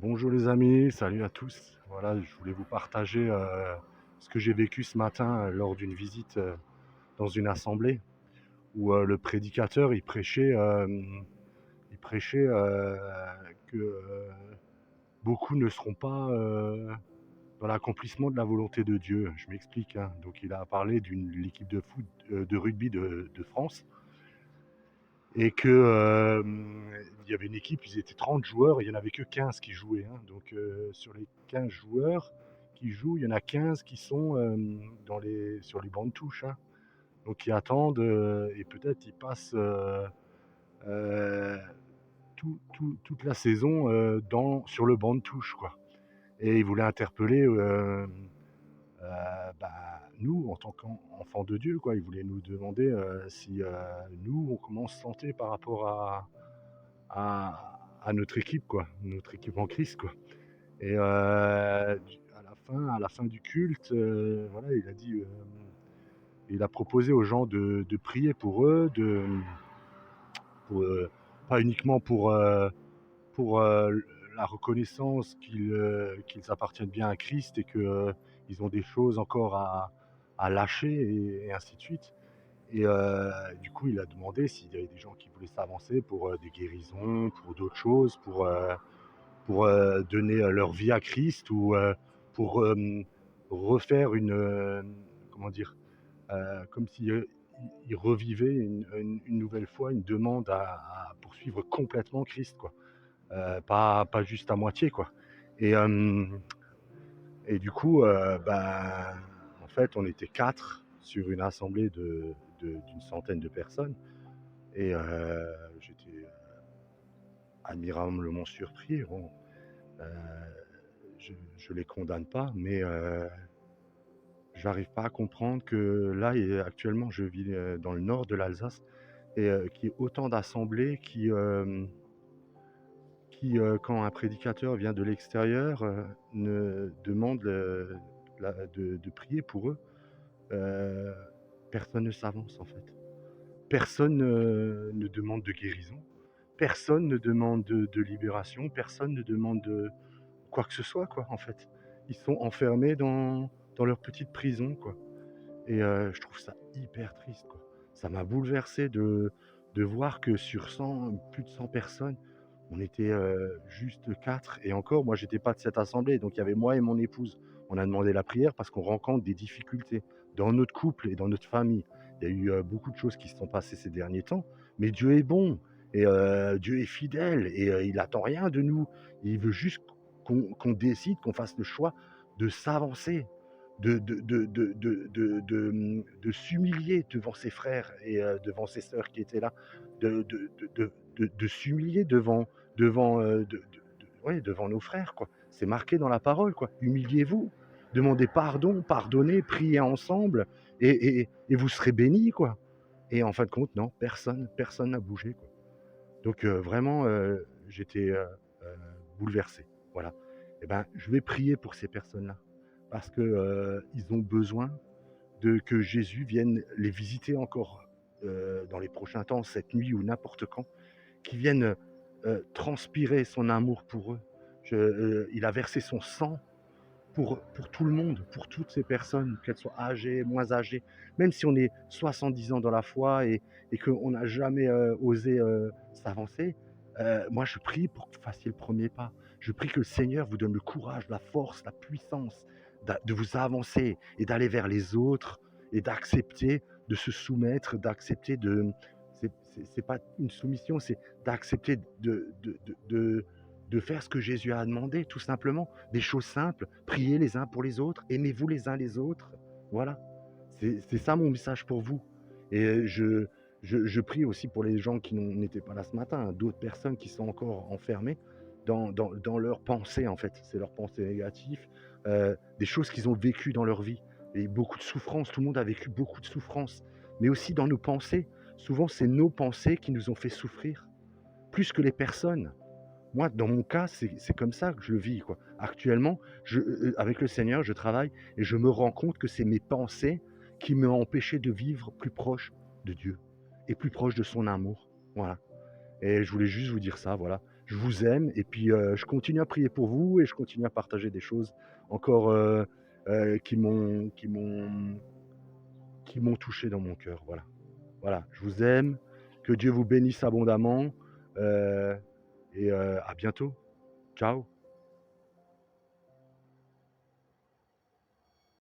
Bonjour les amis, salut à tous. Voilà, je voulais vous partager ce que j'ai vécu ce matin lors d'une visite dans une assemblée où le prédicateur il prêchait que beaucoup ne seront pas dans l'accomplissement de la volonté de Dieu. Je m'explique, hein. Donc il a parlé d'une l'équipe de foot, de rugby de France et que il y avait une équipe, ils étaient 30 joueurs, et il n'y en avait que 15 qui jouaient, hein. Donc sur les 15 joueurs qui jouent, il y en a 15 qui sont sur les bancs de touche, hein. Donc ils attendent et peut-être ils passent euh, toute la saison sur le banc de touche, quoi. Et ils voulaient interpeller nous, en tant qu'enfants de Dieu, quoi. Ils voulaient nous demander si nous, comment on se sentait par rapport à notre équipe, quoi, notre équipe en Christ, quoi. Et à la fin du culte, voilà, il a proposé aux gens de prier pour eux, pour, pas uniquement pour la reconnaissance qu'ils appartiennent bien à Christ et que ils ont des choses encore à lâcher et ainsi de suite. Et du coup, il a demandé s'il y avait des gens qui voulaient s'avancer pour des guérisons, pour d'autres choses, pour donner leur vie à Christ ou pour refaire comment dire, comme si il revivait une nouvelle fois une demande à poursuivre complètement Christ, quoi. Pas juste à moitié, quoi. Et, euh, et du coup, en fait, on était quatre sur une assemblée d'une centaine de personnes. Et j'étais admirablement surpris. Bon, euh, je les condamne pas, mais j'arrive pas à comprendre que là, actuellement, je vis dans le nord de l'Alsace et qu'il y ait autant d'assemblées quand un prédicateur vient de l'extérieur, ne demande de prier pour eux. euh, Personne ne s'avance, en fait. Personne ne demande de guérison. Personne ne demande de libération. Personne ne demande de quoi que ce soit, quoi, en fait. Ils sont enfermés dans leur petite prison, quoi. Et je trouve ça hyper triste, quoi. Ça m'a bouleversé de voir que sur 100, plus de 100 personnes, on était juste 4. Et encore, moi, j'étais pas de cette assemblée, donc il y avait moi et mon épouse. On a demandé la prière parce qu'on rencontre des difficultés dans notre couple et dans notre famille. Il y a eu beaucoup de choses qui se sont passées ces derniers temps, mais Dieu est bon et Dieu est fidèle et il attend rien de nous. Il veut juste qu'on décide, qu'on fasse le choix de s'avancer, de s'humilier devant ses frères et devant ses sœurs qui étaient là, de s'humilier ouais, devant nos frères, quoi. C'est marqué dans la parole, quoi. Humiliez-vous, demandez pardon, pardonnez, priez ensemble et vous serez bénis, quoi. Et en fin de compte, non, personne n'a bougé, quoi. Donc vraiment, j'étais bouleversé. Voilà. Et ben, je vais prier pour ces personnes-là parce que ils ont besoin de que Jésus vienne les visiter encore dans les prochains temps, cette nuit ou n'importe quand, qui vienne transpirer son amour pour eux. Il a versé son sang pour tout le monde, pour toutes ces personnes, qu'elles soient âgées, moins âgées, même si on est 70 ans dans la foi et qu'on n'a jamais osé s'avancer. Moi, je prie pour que vous fassiez le premier pas. Je prie que le Seigneur vous donne le courage, la force, la puissance de vous avancer et d'aller vers les autres et d'accepter de se soumettre, d'accepter de... C'est pas une soumission, c'est d'accepter de faire ce que Jésus a demandé, tout simplement. Des choses simples, priez les uns pour les autres, aimez-vous les uns les autres. Voilà, c'est ça mon message pour vous. Et je prie aussi pour les gens qui n'étaient pas là ce matin, hein, d'autres personnes qui sont encore enfermées dans leurs pensées, en fait. C'est leurs pensées négatives, des choses qu'ils ont vécues dans leur vie. Et beaucoup de souffrance, tout le monde a vécu beaucoup de souffrance. Mais aussi dans nos pensées. Souvent, c'est nos pensées qui nous ont fait souffrir, plus que les personnes. Moi, dans mon cas, c'est comme ça que je le vis, quoi. Actuellement, avec le Seigneur, je travaille et je me rends compte que c'est mes pensées qui m'ont empêché de vivre plus proche de Dieu et plus proche de son amour. Voilà. Et je voulais juste vous dire ça, voilà. Je vous aime et puis, je continue à prier pour vous et je continue à partager des choses encore, qui m'ont touché dans mon cœur, voilà. Voilà, je vous aime, que Dieu vous bénisse abondamment, heu à bientôt. Ciao.